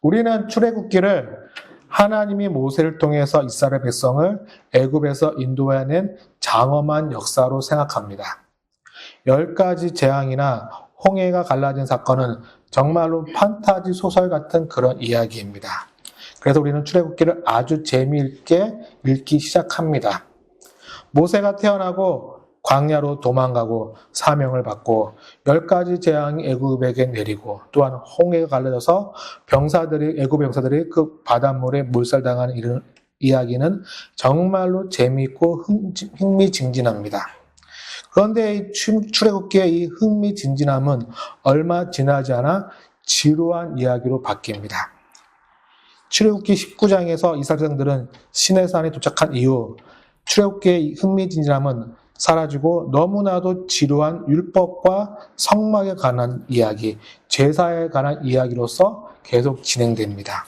우리는 출애굽기를 하나님이 모세를 통해서 이스라엘 백성을 애굽에서 인도해낸 장엄한 역사로 생각합니다. 10가지 재앙이나 홍해가 갈라진 사건은 정말로 판타지 소설 같은 그런 이야기입니다. 그래서 우리는 출애굽기를 아주 재미있게 읽기 시작합니다. 모세가 태어나고 광야로 도망가고 사명을 받고 10가지 재앙이 애굽에게 내리고 또한 홍해가 갈라져서 애굽 병사들이 그 바닷물에 몰살당하는 이런 이야기는 정말로 재미있고 흥미진진합니다. 그런데 이 출애굽기의 이 흥미진진함은 얼마 지나지 않아 지루한 이야기로 바뀝니다. 출애굽기 19장에서 이스라엘 백성들은 시내산에 도착한 이후 출애굽기의 흥미진진함은 사라지고 너무나도 지루한 율법과 성막에 관한 이야기, 제사에 관한 이야기로서 계속 진행됩니다.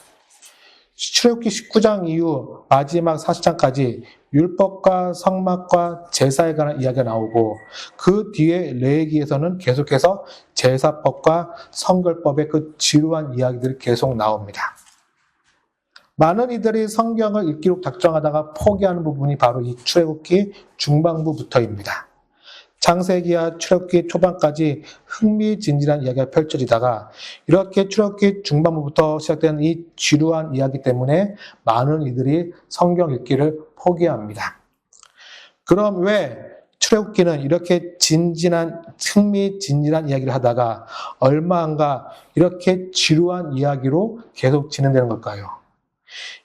출애굽기 19장 이후 마지막 40장까지 율법과 성막과 제사에 관한 이야기가 나오고 그 뒤에 레위기에서는 계속해서 제사법과 성결법의 그 지루한 이야기들이 계속 나옵니다. 많은 이들이 성경을 읽기로 작정하다가 포기하는 부분이 바로 이 출애굽기 중반부부터입니다. 창세기와 출애굽기 초반까지 흥미진진한 이야기가 펼쳐지다가 이렇게 출애굽기 중반부부터 시작된 이 지루한 이야기 때문에 많은 이들이 성경 읽기를 포기합니다. 그럼 왜 출애굽기는 이렇게 흥미진진한 이야기를 하다가 얼마 안가 이렇게 지루한 이야기로 계속 진행되는 걸까요?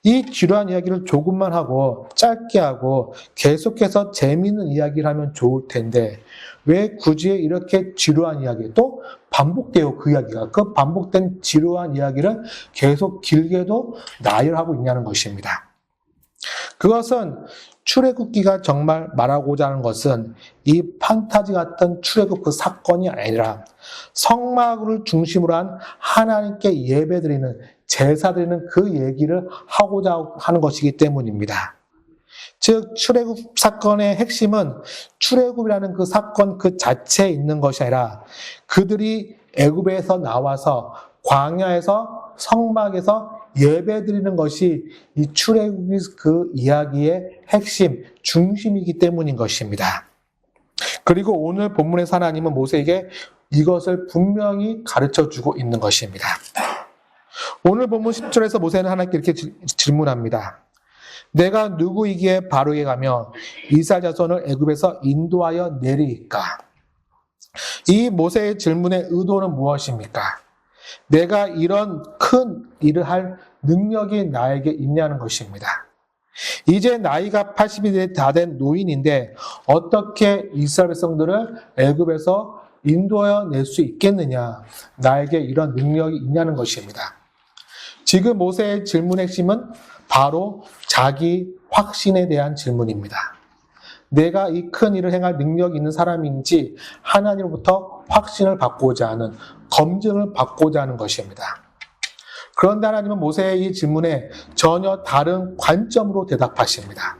이 지루한 이야기를 조금만 하고 짧게 하고 계속해서 재미있는 이야기를 하면 좋을 텐데 왜 굳이 이렇게 지루한 이야기 또 반복돼요. 그 이야기가 그 반복된 지루한 이야기를 계속 길게도 나열하고 있냐는 것입니다. 그것은 출애굽기가 정말 말하고자 하는 것은 이 판타지 같은 출애굽 그 사건이 아니라 성막을 중심으로 한 하나님께 예배드리는 제사드리는 그 얘기를 하고자 하는 것이기 때문입니다. 즉 출애굽 사건의 핵심은 출애굽이라는 그 사건 그 자체에 있는 것이 아니라 그들이 애굽에서 나와서 광야에서 성막에서 예배드리는 것이 이 출애굽 그 이야기의 핵심, 중심이기 때문인 것입니다. 그리고 오늘 본문에서 하나님은 모세에게 이것을 분명히 가르쳐주고 있는 것입니다. 오늘 본문 10절에서 모세는 하나님께 이렇게 질문합니다. 내가 누구이기에 바로에게 가며 이스라엘 자손을 애굽에서 인도하여 내리이까? 이 모세의 질문의 의도는 무엇입니까? 내가 이런 큰 일을 할 능력이 나에게 있냐는 것입니다. 이제 나이가 80이 다 된 노인인데 어떻게 이스라엘 백성들을 애굽에서 인도하여 낼 수 있겠느냐? 나에게 이런 능력이 있냐는 것입니다. 지금 모세의 질문의 핵심은 바로 자기 확신에 대한 질문입니다. 내가 이 큰 일을 행할 능력이 있는 사람인지 하나님으로부터 확신을 받고자 하는, 검증을 받고자 하는 것입니다. 그런데 하나님은 모세의 이 질문에 전혀 다른 관점으로 대답하십니다.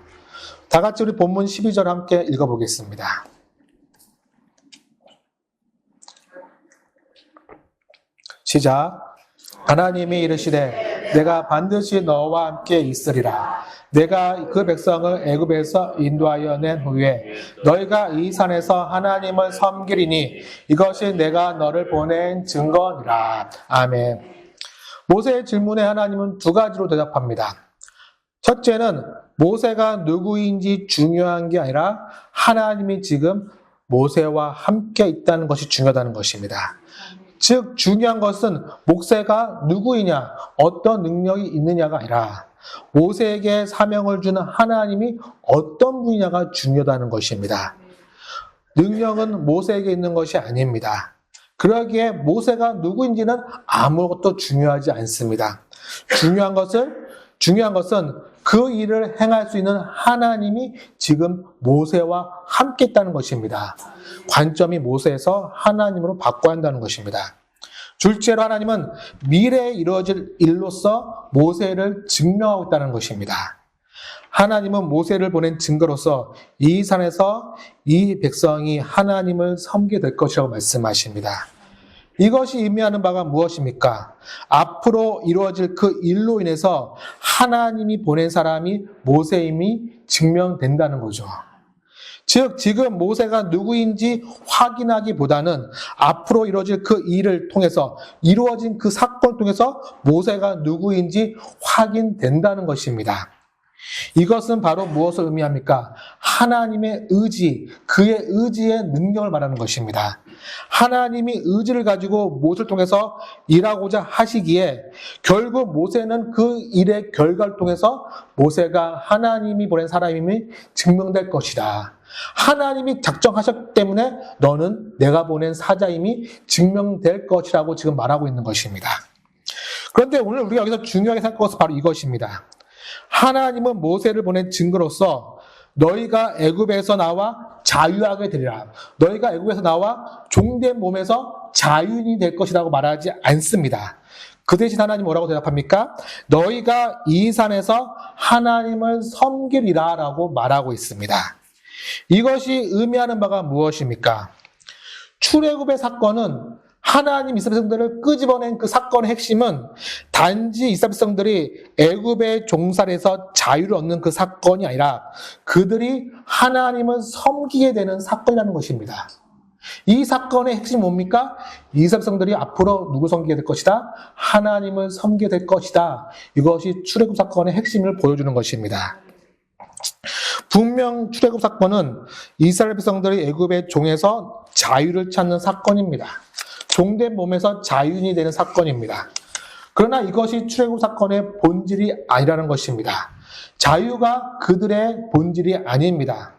다 같이 우리 본문 12절 함께 읽어보겠습니다. 시작. 하나님이 이르시되 내가 반드시 너와 함께 있으리라. 내가 그 백성을 애굽에서 인도하여 낸 후에 너희가 이 산에서 하나님을 섬기리니 이것이 내가 너를 보낸 증거니라. 아멘. 모세의 질문에 하나님은 두 가지로 대답합니다. 첫째는 모세가 누구인지 중요한 게 아니라 하나님이 지금 모세와 함께 있다는 것이 중요하다는 것입니다. 즉 중요한 것은 모세가 누구이냐, 어떤 능력이 있느냐가 아니라 모세에게 사명을 주는 하나님이 어떤 분이냐가 중요하다는 것입니다. 능력은 모세에게 있는 것이 아닙니다. 그러기에 모세가 누구인지는 아무것도 중요하지 않습니다. 중요한 것은 그 일을 행할 수 있는 하나님이 지금 모세와 함께 있다는 것입니다. 관점이 모세에서 하나님으로 바꿔야 한다는 것입니다. 둘째로 하나님은 미래에 이루어질 일로서 모세를 증명하고 있다는 것입니다. 하나님은 모세를 보낸 증거로서 이 산에서 이 백성이 하나님을 섬기게 될 것이라고 말씀하십니다. 이것이 의미하는 바가 무엇입니까? 앞으로 이루어질 그 일로 인해서 하나님이 보낸 사람이 모세임이 증명된다는 거죠. 즉 지금 모세가 누구인지 확인하기보다는 앞으로 이루어질 그 일을 통해서 이루어진 그 사건을 통해서 모세가 누구인지 확인된다는 것입니다. 이것은 바로 무엇을 의미합니까? 하나님의 의지, 그의 의지의 능력을 말하는 것입니다. 하나님이 의지를 가지고 모세를 통해서 일하고자 하시기에 결국 모세는 그 일의 결과를 통해서 모세가 하나님이 보낸 사람임이 증명될 것이다. 하나님이 작정하셨기 때문에 너는 내가 보낸 사자임이 증명될 것이라고 지금 말하고 있는 것입니다. 그런데 오늘 우리가 여기서 중요하게 생각할 것은 바로 이것입니다. 하나님은 모세를 보낸 증거로서 너희가 애굽에서 나와 자유하게 되리라. 너희가 애굽에서 나와 종된 몸에서 자유인이 될 것이라고 말하지 않습니다. 그 대신 하나님 뭐라고 대답합니까? 너희가 이 산에서 하나님을 섬기리라 라고 말하고 있습니다. 이것이 의미하는 바가 무엇입니까? 출애굽의 사건은 하나님 이스라엘 백성들을 끄집어낸 그 사건의 핵심은 단지 이스라엘 백성들이 애굽의 종살에서 자유를 얻는 그 사건이 아니라 그들이 하나님을 섬기게 되는 사건이라는 것입니다. 이 사건의 핵심이 뭡니까? 이스라엘 백성들이 앞으로 누구 섬기게 될 것이다? 하나님을 섬기게 될 것이다. 이것이 출애굽 사건의 핵심을 보여주는 것입니다. 분명 출애굽 사건은 이스라엘 백성들이 애굽의 종에서 자유를 찾는 사건입니다. 종된 몸에서 자유인이 되는 사건입니다. 그러나 이것이 출애굽 사건의 본질이 아니라는 것입니다. 자유가 그들의 본질이 아닙니다.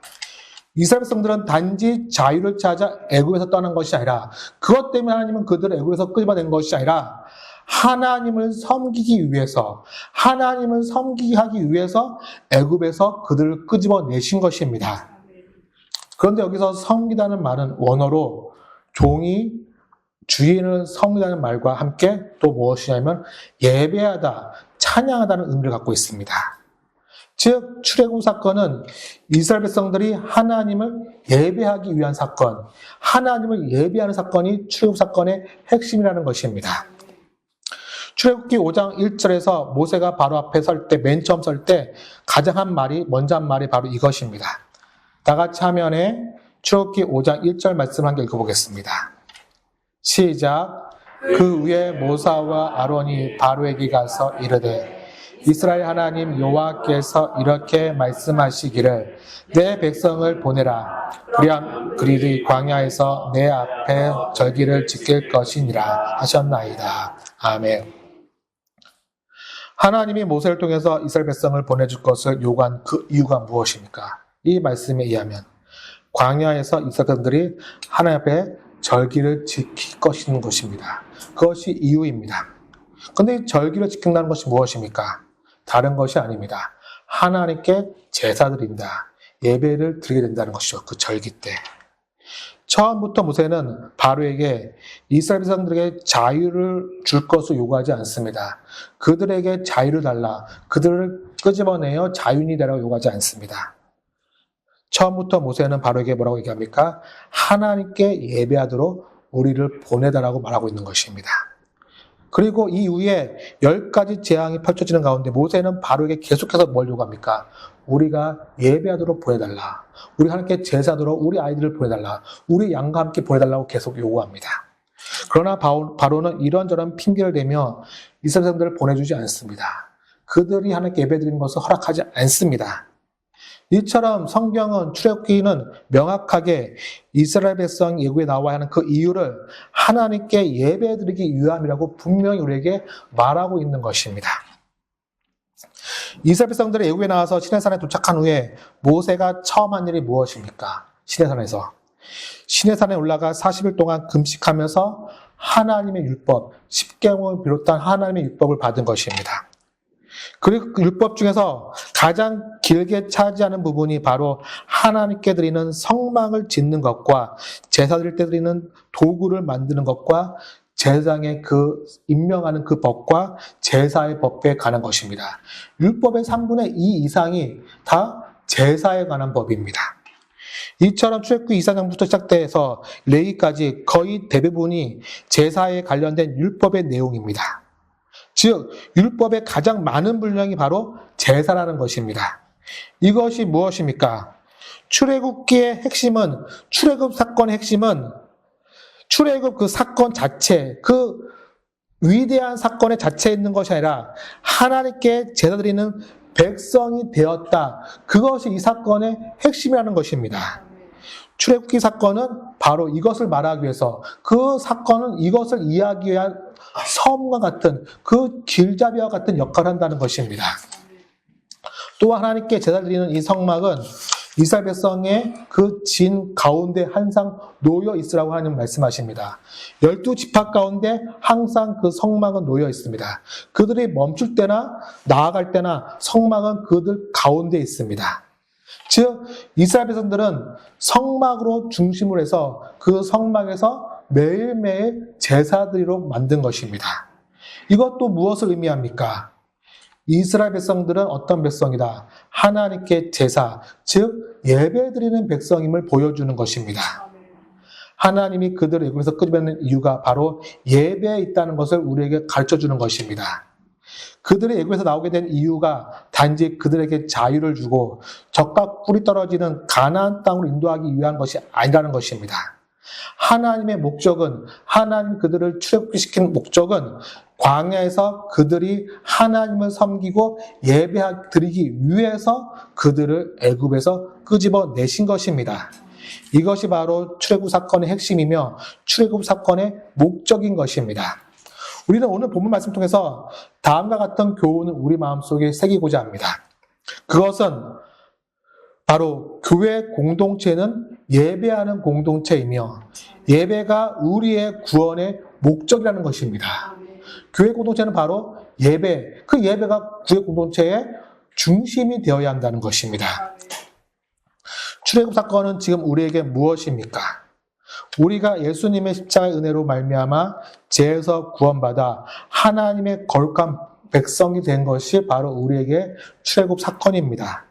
이스라엘 백성들은 단지 자유를 찾아 애굽에서 떠난 것이 아니라 그것 때문에 하나님은 그들을 애굽에서 끄집어낸 것이 아니라 하나님을 섬기기 위해서 하나님을 섬기게 하기 위해서 애굽에서 그들을 끄집어내신 것입니다. 그런데 여기서 섬기다는 말은 원어로 종이 주인을 섬기다는 말과 함께 또 무엇이냐면 예배하다, 찬양하다는 의미를 갖고 있습니다. 즉 출애굽 사건은 이스라엘 백성들이 하나님을 예배하기 위한 사건, 하나님을 예배하는 사건이 출애굽 사건의 핵심이라는 것입니다. 출애굽기 5장 1절에서 모세가 바로 앞에 설 때, 맨 처음 설 때 먼저 한 말이 바로 이것입니다. 다 같이 화면에 출애굽기 5장 1절 말씀 한 개 읽어보겠습니다. 시작. 그 위에 모세와 아론이 바로에게 가서 이르되 이스라엘 하나님 여호와께서 이렇게 말씀하시기를 내 백성을 보내라. 그리하면 광야에서 내 앞에 절기를 지킬 것이니라 하셨나이다. 아멘. 하나님이 모세를 통해서 이스라엘 백성을 보내줄 것을 요구한 그 이유가 무엇입니까? 이 말씀에 의하면 광야에서 이스라엘 백성들이 하나님 앞에 절기를 지킬 것입니다. 그것이 이유입니다. 그런데 절기를 지킨다는 것이 무엇입니까? 다른 것이 아닙니다. 하나님께 제사 드린다. 예배를 드리게 된다는 것이죠. 그 절기 때. 처음부터 모세는 바로에게 이스라엘 백성들에게 자유를 줄 것을 요구하지 않습니다. 그들에게 자유를 달라. 그들을 끄집어내어 자유인이 되라고 요구하지 않습니다. 처음부터 모세는 바로에게 뭐라고 얘기합니까? 하나님께 예배하도록 우리를 보내달라고 말하고 있는 것입니다. 그리고 이 이후에 10가지 재앙이 펼쳐지는 가운데 모세는 바로에게 계속해서 뭘 요구합니까? 우리가 예배하도록 보내달라. 우리 하나님께 제사하도록 우리 아이들을 보내달라. 우리 양과 함께 보내달라고 계속 요구합니다. 그러나 바로는 이런저런 핑계를 대며 이스라엘 사람들을 보내주지 않습니다. 그들이 하나님께 예배드리는 것을 허락하지 않습니다. 이처럼 성경은 출애굽기는 명확하게 이스라엘 백성 예고에 나와야 하는 그 이유를 하나님께 예배드리기 위함이라고 분명히 우리에게 말하고 있는 것입니다. 이스라엘 백성들이 애굽에 나와서 시내산에 도착한 후에 모세가 처음 한 일이 무엇입니까? 시내산에 올라가 40일 동안 금식하면서 하나님의 율법, 십계명을 비롯한 하나님의 율법을 받은 것입니다. 그리고 그 율법 중에서 가장 길게 차지하는 부분이 바로 하나님께 드리는 성막을 짓는 것과 제사 드릴 때 드리는 도구를 만드는 것과 제사장의 그 임명하는 그 법과 제사의 법에 관한 것입니다. 율법의 3분의 2 이상이 다 제사에 관한 법입니다. 이처럼 출애굽기 2장부터 시작돼서 레위기까지 거의 대부분이 제사에 관련된 율법의 내용입니다. 즉 율법의 가장 많은 분량이 바로 제사라는 것입니다. 이것이 무엇입니까? 출애굽기의 핵심은, 출애굽 사건의 핵심은 출애굽 그 사건 자체, 그 위대한 사건의 자체에 있는 것이 아니라 하나님께 제사드리는 백성이 되었다. 그것이 이 사건의 핵심이라는 것입니다. 출애굽기 사건은 바로 이것을 말하기 위해서, 그 사건은 이것을 이해하기 위한 섬과 같은, 그 길잡이와 같은 역할을 한다는 것입니다. 또 하나님께 제사드리는 이 성막은 이스라엘 백성의 그 진 가운데 항상 놓여 있으라고 하나님 말씀하십니다. 12지파 가운데 항상 그 성막은 놓여 있습니다. 그들이 멈출 때나 나아갈 때나 성막은 그들 가운데 있습니다. 즉 이스라엘 백성들은 성막으로 중심으로 해서 그 성막에서 매일매일 제사드리로 만든 것입니다. 이것도 무엇을 의미합니까? 이스라엘 백성들은 어떤 백성이다? 하나님께 제사, 즉 예배드리는 백성임을 보여주는 것입니다. 하나님이 그들을 애굽에서 끌어내는 이유가 바로 예배에 있다는 것을 우리에게 가르쳐주는 것입니다. 그들이 애굽에서 나오게 된 이유가 단지 그들에게 자유를 주고 적과 꿀이 떨어지는 가나안 땅으로 인도하기 위한 것이 아니라는 것입니다. 하나님의 목적은, 하나님 그들을 출애굽시킨 목적은 광야에서 그들이 하나님을 섬기고 예배드리기 위해서 그들을 애굽에서 끄집어 내신 것입니다. 이것이 바로 출애굽 사건의 핵심이며 출애굽 사건의 목적인 것입니다. 우리는 오늘 본문 말씀 통해서 다음과 같은 교훈을 우리 마음속에 새기고자 합니다. 그것은 바로 교회 공동체는 예배하는 공동체이며 예배가 우리의 구원의 목적이라는 것입니다. 교회 공동체는 바로 예배, 그 예배가 교회 공동체의 중심이 되어야 한다는 것입니다. 출애굽 사건은 지금 우리에게 무엇입니까? 우리가 예수님의 십자가의 은혜로 말미암아 죄에서 구원받아 하나님의 거룩한 백성이 된 것이 바로 우리에게 출애굽 사건입니다.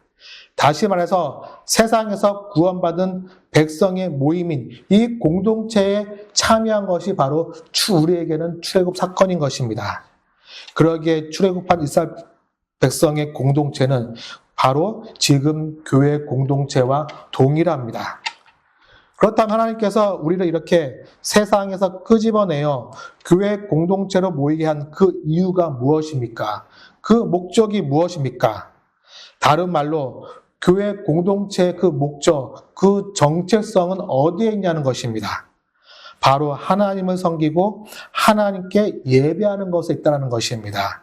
다시 말해서 세상에서 구원받은 백성의 모임인 이 공동체에 참여한 것이 바로 우리에게는 출애굽 사건인 것입니다. 그러기에 출애굽한 이스라엘 백성의 공동체는 바로 지금 교회 공동체와 동일합니다. 그렇다면 하나님께서 우리를 이렇게 세상에서 끄집어내어 교회 공동체로 모이게 한 그 이유가 무엇입니까? 그 목적이 무엇입니까? 다른 말로 교회 공동체의 그 목적, 그 정체성은 어디에 있냐는 것입니다. 바로 하나님을 섬기고 하나님께 예배하는 것에 있다는 것입니다.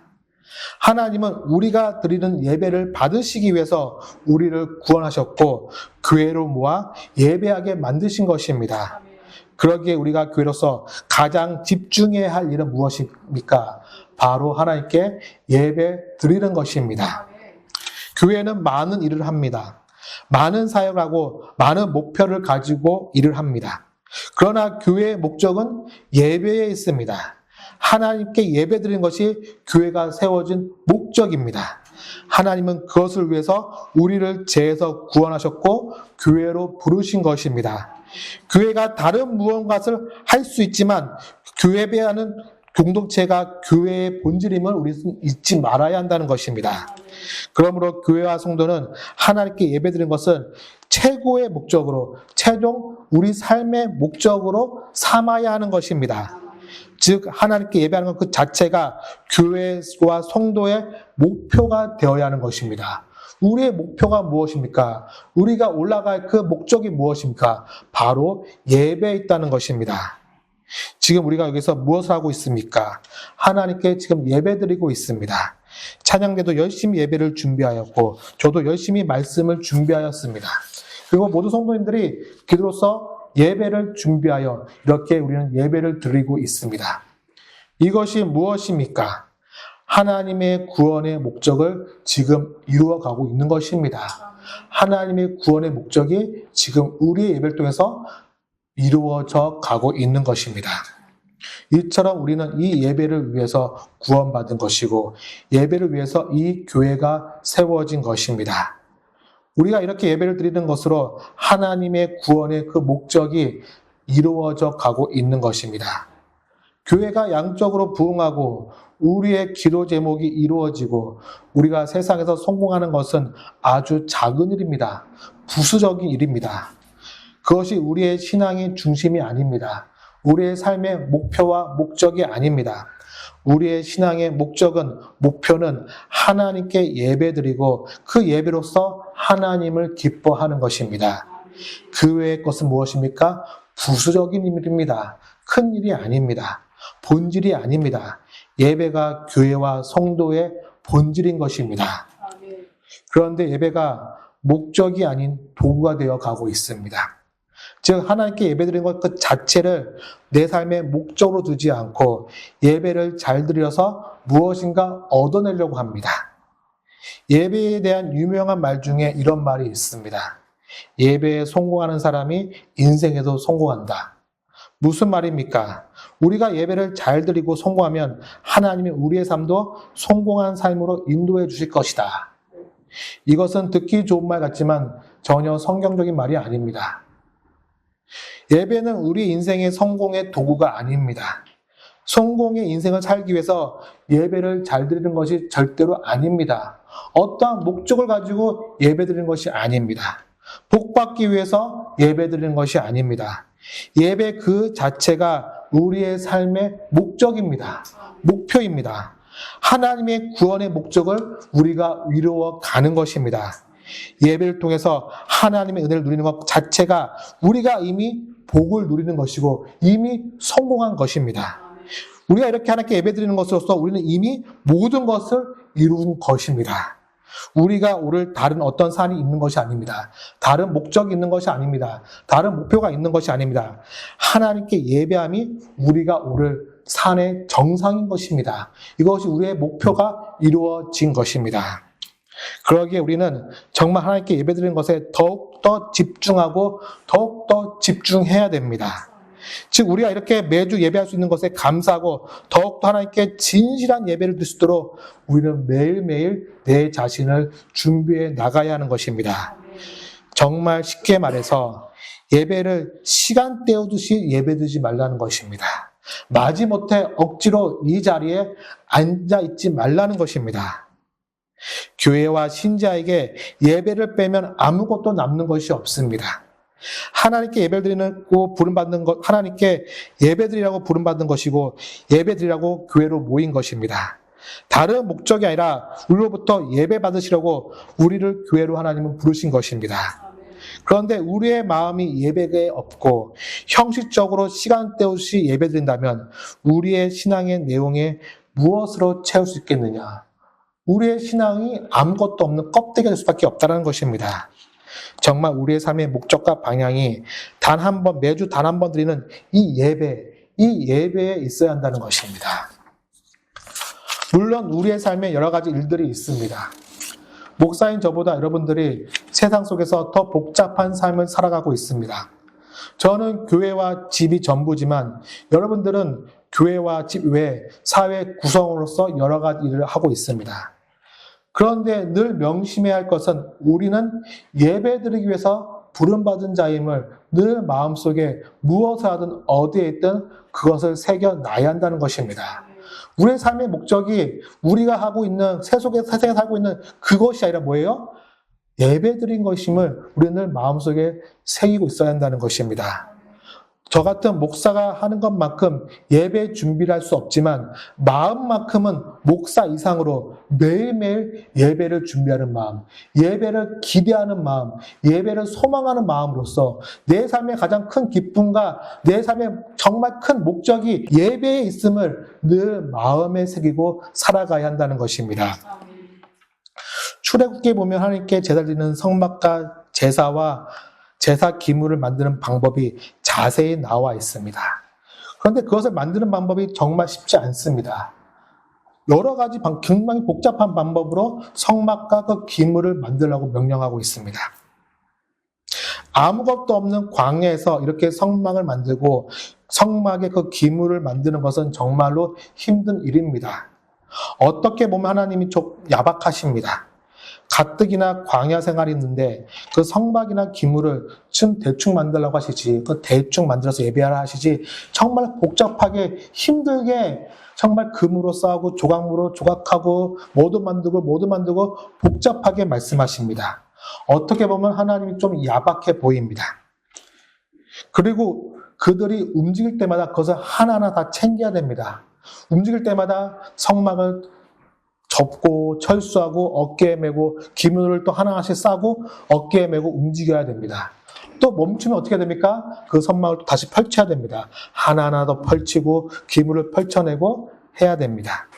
하나님은 우리가 드리는 예배를 받으시기 위해서 우리를 구원하셨고 교회로 모아 예배하게 만드신 것입니다. 그러기에 우리가 교회로서 가장 집중해야 할 일은 무엇입니까? 바로 하나님께 예배 드리는 것입니다. 교회는 많은 일을 합니다. 많은 사역을 하고 많은 목표를 가지고 일을 합니다. 그러나 교회의 목적은 예배에 있습니다. 하나님께 예배드리는 것이 교회가 세워진 목적입니다. 하나님은 그것을 위해서 우리를 죄에서 구원하셨고 교회로 부르신 것입니다. 교회가 다른 무언가를 할 수 있지만 예배하는 공동체가 교회의 본질임을 우리는 잊지 말아야 한다는 것입니다. 그러므로 교회와 성도는 하나님께 예배드리는 것은 최고의 목적으로, 최종 우리 삶의 목적으로 삼아야 하는 것입니다. 즉 하나님께 예배하는 것 그 자체가 교회와 성도의 목표가 되어야 하는 것입니다. 우리의 목표가 무엇입니까? 우리가 올라갈 그 목적이 무엇입니까? 바로 예배에 있다는 것입니다. 지금 우리가 여기서 무엇을 하고 있습니까? 하나님께 지금 예배드리고 있습니다. 찬양대도 열심히 예배를 준비하였고 저도 열심히 말씀을 준비하였습니다. 그리고 모든 성도님들이 기도로서 예배를 준비하여 이렇게 우리는 예배를 드리고 있습니다. 이것이 무엇입니까? 하나님의 구원의 목적을 지금 이루어가고 있는 것입니다. 하나님의 구원의 목적이 지금 우리의 예배를 통해서 이루어져 가고 있는 것입니다. 이처럼 우리는 이 예배를 위해서 구원받은 것이고 예배를 위해서 이 교회가 세워진 것입니다. 우리가 이렇게 예배를 드리는 것으로 하나님의 구원의 그 목적이 이루어져 가고 있는 것입니다. 교회가 양적으로 부흥하고 우리의 기도 제목이 이루어지고 우리가 세상에서 성공하는 것은 아주 작은 일입니다. 부수적인 일입니다. 그것이 우리의 신앙의 중심이 아닙니다. 우리의 삶의 목표와 목적이 아닙니다. 우리의 신앙의 목표는 하나님께 예배드리고 그 예배로서 하나님을 기뻐하는 것입니다. 그 외의 것은 무엇입니까? 부수적인 일입니다. 큰 일이 아닙니다. 본질이 아닙니다. 예배가 교회와 성도의 본질인 것입니다. 그런데 예배가 목적이 아닌 도구가 되어 가고 있습니다. 즉 하나님께 예배드리는 것 그 자체를 내 삶의 목적으로 두지 않고 예배를 잘 드려서 무엇인가 얻어내려고 합니다. 예배에 대한 유명한 말 중에 이런 말이 있습니다. 예배에 성공하는 사람이 인생에도 성공한다. 무슨 말입니까? 우리가 예배를 잘 드리고 성공하면 하나님이 우리의 삶도 성공한 삶으로 인도해 주실 것이다. 이것은 듣기 좋은 말 같지만 전혀 성경적인 말이 아닙니다. 예배는 우리 인생의 성공의 도구가 아닙니다. 성공의 인생을 살기 위해서 예배를 잘 드리는 것이 절대로 아닙니다. 어떠한 목적을 가지고 예배 드리는 것이 아닙니다. 복 받기 위해서 예배 드리는 것이 아닙니다. 예배 그 자체가 우리의 삶의 목적입니다. 목표입니다. 하나님의 구원의 목적을 우리가 이루어 가는 것입니다. 예배를 통해서 하나님의 은혜를 누리는 것 자체가 우리가 이미 복을 누리는 것이고 이미 성공한 것입니다. 우리가 이렇게 하나님께 예배드리는 것으로서 우리는 이미 모든 것을 이룬 것입니다. 우리가 오를 다른 어떤 산이 있는 것이 아닙니다. 다른 목적이 있는 것이 아닙니다. 다른 목표가 있는 것이 아닙니다. 하나님께 예배함이 우리가 오를 산의 정상인 것입니다. 이것이 우리의 목표가 이루어진 것입니다. 그러기에 우리는 정말 하나님께 예배드리는 것에 더욱더 집중하고 더욱더 집중해야 됩니다. 즉 우리가 이렇게 매주 예배할 수 있는 것에 감사하고 더욱더 하나님께 진실한 예배를 드릴 수 있도록 우리는 매일매일 내 자신을 준비해 나가야 하는 것입니다. 정말 쉽게 말해서 예배를 시간 때우듯이 예배드리지 말라는 것입니다. 마지못해 억지로 이 자리에 앉아있지 말라는 것입니다. 교회와 신자에게 예배를 빼면 아무것도 남는 것이 없습니다. 하나님께 예배드리고 부름받는 것, 하나님께 예배드리라고 부름받는 것이고 예배드리라고 교회로 모인 것입니다. 다른 목적이 아니라 우리로부터 예배 받으시려고 우리를 교회로 하나님은 부르신 것입니다. 그런데 우리의 마음이 예배에 없고 형식적으로 시간 때우시 예배드린다면 우리의 신앙의 내용에 무엇으로 채울 수 있겠느냐? 우리의 신앙이 아무것도 없는 껍데기가 될 수밖에 없다는 것입니다. 정말 우리의 삶의 목적과 방향이 매주 단 한 번 드리는 이 예배에 있어야 한다는 것입니다. 물론 우리의 삶에 여러 가지 일들이 있습니다. 목사인 저보다 여러분들이 세상 속에서 더 복잡한 삶을 살아가고 있습니다. 저는 교회와 집이 전부지만 여러분들은 교회와 집 외에 사회 구성으로서 여러 가지 일을 하고 있습니다. 그런데 늘 명심해야 할 것은 우리는 예배드리기 위해서 부름받은 자임을 늘 마음속에 무엇을 하든 어디에 있든 그것을 새겨놔야 한다는 것입니다. 우리의 삶의 목적이 우리가 하고 있는 세상에 살고 있는 그것이 아니라 뭐예요? 예배드린 것임을 우리는 늘 마음속에 새기고 있어야 한다는 것입니다. 저 같은 목사가 하는 것만큼 예배 준비를 할 수 없지만 마음만큼은 목사 이상으로 매일매일 예배를 준비하는 마음, 예배를 기대하는 마음, 예배를 소망하는 마음으로서 내 삶의 가장 큰 기쁨과 내 삶의 정말 큰 목적이 예배에 있음을 늘 마음에 새기고 살아가야 한다는 것입니다. 출애굽기에 보면 하나님께 제사 드리는 성막과 제사와 제사 기물을 만드는 방법이 자세히 나와 있습니다. 그런데 그것을 만드는 방법이 정말 쉽지 않습니다. 여러 가지 굉장히 복잡한 방법으로 성막과 그 기물을 만들라고 명령하고 있습니다. 아무것도 없는 광야에서 이렇게 성막을 만들고 성막의 그 기물을 만드는 것은 정말로 힘든 일입니다. 어떻게 보면 하나님이 좀 야박하십니다. 가뜩이나 광야 생활이 있는데 그 성막이나 기물을 좀 대충 만들라고 하시지, 그 대충 만들어서 예배하라 하시지, 정말 복잡하게 힘들게 정말 금으로 싸우고 조각으로 조각하고 모두 만들고 복잡하게 말씀하십니다. 어떻게 보면 하나님이 좀 야박해 보입니다. 그리고 그들이 움직일 때마다 그것을 하나하나 다 챙겨야 됩니다. 움직일 때마다 성막을 접고 철수하고 어깨에 메고 기물을 또 하나하나씩 싸고 어깨에 메고 움직여야 됩니다. 또 멈추면 어떻게 됩니까? 그 성막을 또 다시 펼쳐야 됩니다. 하나하나 더 펼치고 기물을 펼쳐내고 해야 됩니다.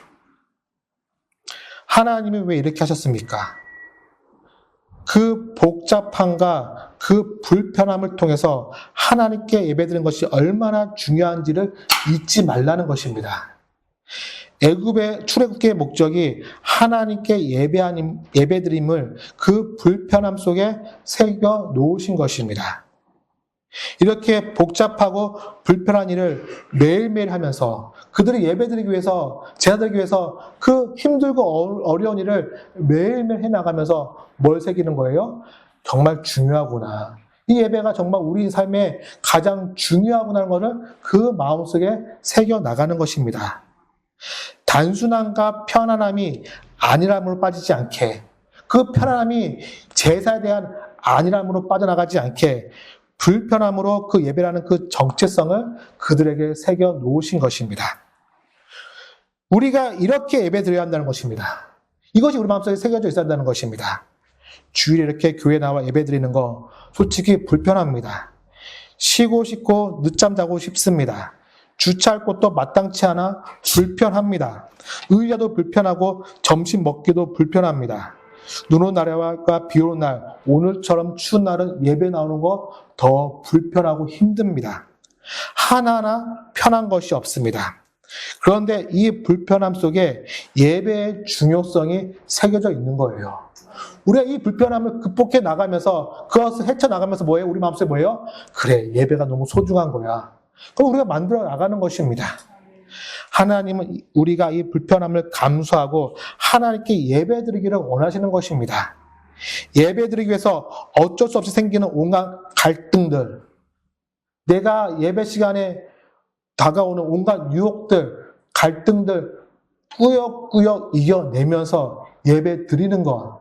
하나님이 왜 이렇게 하셨습니까? 그 복잡함과 그 불편함을 통해서 하나님께 예배드리는 것이 얼마나 중요한지를 잊지 말라는 것입니다. 애굽의 출애굽기의 목적이 하나님께 예배드림을 그 불편함 속에 새겨 놓으신 것입니다. 이렇게 복잡하고 불편한 일을 매일매일 하면서 그들이 예배드리기 위해서, 제사드리기 위해서 그 힘들고 어려운 일을 매일매일 해나가면서 뭘 새기는 거예요? 정말 중요하구나. 이 예배가 정말 우리 삶에 가장 중요하구나 하는 것을 그 마음속에 새겨 나가는 것입니다. 단순함과 편안함이 안일함으로 빠지지 않게, 그 편안함이 제사에 대한 안일함으로 빠져나가지 않게 불편함으로 그 예배라는 그 정체성을 그들에게 새겨 놓으신 것입니다. 우리가 이렇게 예배 드려야 한다는 것입니다. 이것이 우리 마음속에 새겨져 있어야 한다는 것입니다. 주일에 이렇게 교회 나와 예배 드리는 거 솔직히 불편합니다. 쉬고 싶고 늦잠 자고 싶습니다. 주차할 곳도 마땅치 않아 불편합니다. 의자도 불편하고 점심 먹기도 불편합니다. 눈 오는 날과 비 오는 날, 오늘처럼 추운 날은 예배 나오는 거 더 불편하고 힘듭니다. 하나하나 편한 것이 없습니다. 그런데 이 불편함 속에 예배의 중요성이 새겨져 있는 거예요. 우리가 이 불편함을 극복해 나가면서, 그것을 헤쳐나가면서 뭐예요? 우리 마음속에 뭐예요? 그래, 예배가 너무 소중한 거야. 그럼 우리가 만들어 나가는 것입니다. 하나님은 우리가 이 불편함을 감수하고 하나님께 예배드리기를 원하시는 것입니다. 예배드리기 위해서 어쩔 수 없이 생기는 온갖 갈등들, 내가 예배 시간에 다가오는 온갖 유혹들, 갈등들 꾸역꾸역 이겨내면서 예배 드리는 것,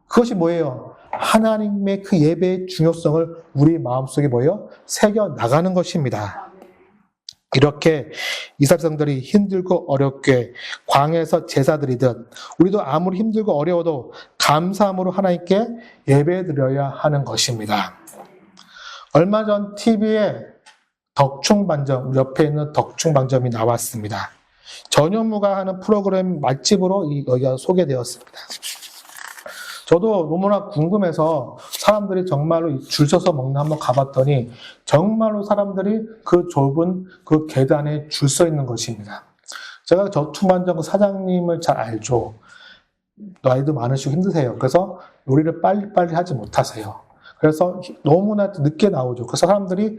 그것이 뭐예요? 하나님의 그 예배의 중요성을 우리 마음속에 뭐예요? 새겨 나가는 것입니다. 이렇게 이스라엘 백성들이 힘들고 어렵게 광야에서 제사드리듯 우리도 아무리 힘들고 어려워도 감사함으로 하나님께 예배드려야 하는 것입니다. 얼마 전 TV에 덕충반점, 우리 옆에 있는 덕충반점이 나왔습니다. 전현무가 하는 프로그램 맛집으로 여기가 소개되었습니다. 저도 너무나 궁금해서 사람들이 정말로 줄 서서 먹나 한번 가봤더니 정말로 사람들이 그 좁은 그 계단에 줄 서 있는 것입니다. 제가 덕충반점 사장님을 잘 알죠. 나이도 많으시고 힘드세요. 그래서 요리를 빨리빨리 하지 못하세요. 그래서 너무나 늦게 나오죠. 그래서 사람들이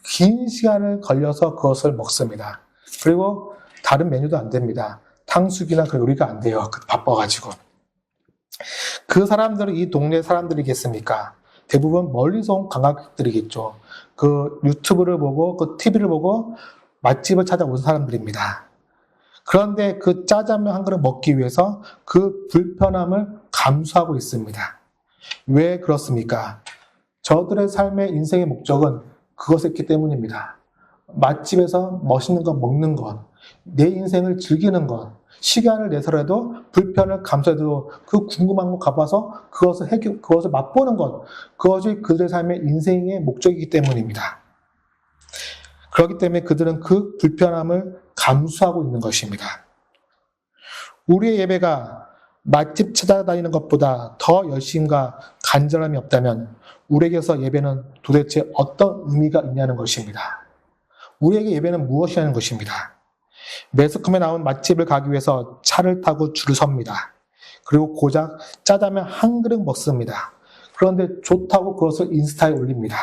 긴 시간을 걸려서 그것을 먹습니다. 그리고 다른 메뉴도 안 됩니다. 탕수육이나 그 요리가 안 돼요. 바빠가지고. 그 사람들은 이 동네 사람들이겠습니까? 대부분 멀리서 온 관광객들이겠죠. 그 유튜브를 보고 그 TV를 보고 맛집을 찾아온 사람들입니다. 그런데 그 짜장면 한 그릇 먹기 위해서 그 불편함을 감수하고 있습니다. 왜 그렇습니까? 저들의 삶의 인생의 목적은 그것이었기 때문입니다. 맛집에서 맛있는 거 먹는 것, 내 인생을 즐기는 것, 시간을 내서라도 불편을 감수해도 그 궁금한 거 가봐서 그것을 맛보는 것, 그것이 그들의 삶의 인생의 목적이기 때문입니다. 그렇기 때문에 그들은 그 불편함을 감수하고 있는 것입니다. 우리의 예배가 맛집 찾아다니는 것보다 더 열심과 간절함이 없다면 우리에게서 예배는 도대체 어떤 의미가 있냐는 것입니다. 우리에게 예배는 무엇이냐는 것입니다. 매스컴에 나온 맛집을 가기 위해서 차를 타고 줄을 섭니다. 그리고 고작 짜장면 한 그릇 먹습니다. 그런데 좋다고 그것을 인스타에 올립니다.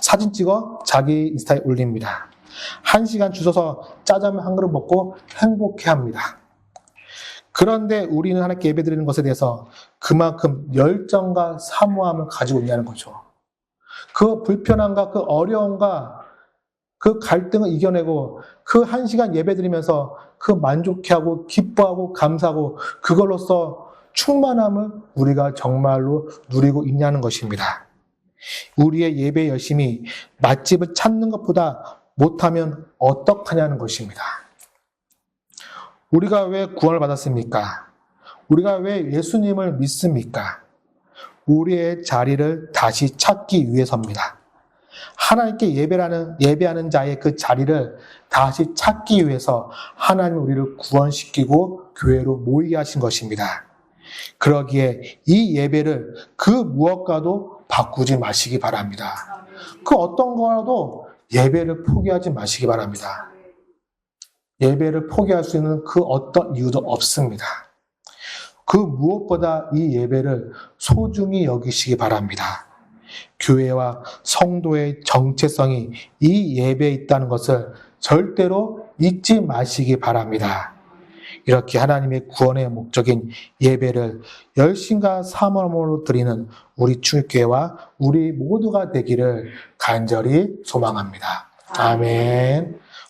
사진 찍어 자기 인스타에 올립니다. 1시간 줄 서서 짜장면 한 그릇 먹고 행복해합니다. 그런데 우리는 하나님께 예배드리는 것에 대해서 그만큼 열정과 사모함을 가지고 있냐는 거죠. 그 불편함과 그 어려움과 그 갈등을 이겨내고 그 1시간 예배드리면서 그 만족해하고 기뻐하고 감사하고 그걸로써 충만함을 우리가 정말로 누리고 있냐는 것입니다. 우리의 예배 열심히 맛집을 찾는 것보다 못하면 어떡하냐는 것입니다. 우리가 왜 구원을 받았습니까? 우리가 왜 예수님을 믿습니까? 우리의 자리를 다시 찾기 위해서입니다. 하나님께 예배하는 자의 그 자리를 다시 찾기 위해서 하나님이 우리를 구원시키고 교회로 모이게 하신 것입니다. 그러기에 이 예배를 그 무엇과도 바꾸지 마시기 바랍니다. 그 어떤 거라도 예배를 포기하지 마시기 바랍니다. 예배를 포기할 수 있는 그 어떤 이유도 없습니다. 그 무엇보다 이 예배를 소중히 여기시기 바랍니다. 교회와 성도의 정체성이 이 예배에 있다는 것을 절대로 잊지 마시기 바랍니다. 이렇게 하나님의 구원의 목적인 예배를 열심과 사모함으로 드리는 우리 충육교회와 우리 모두가 되기를 간절히 소망합니다. 아멘.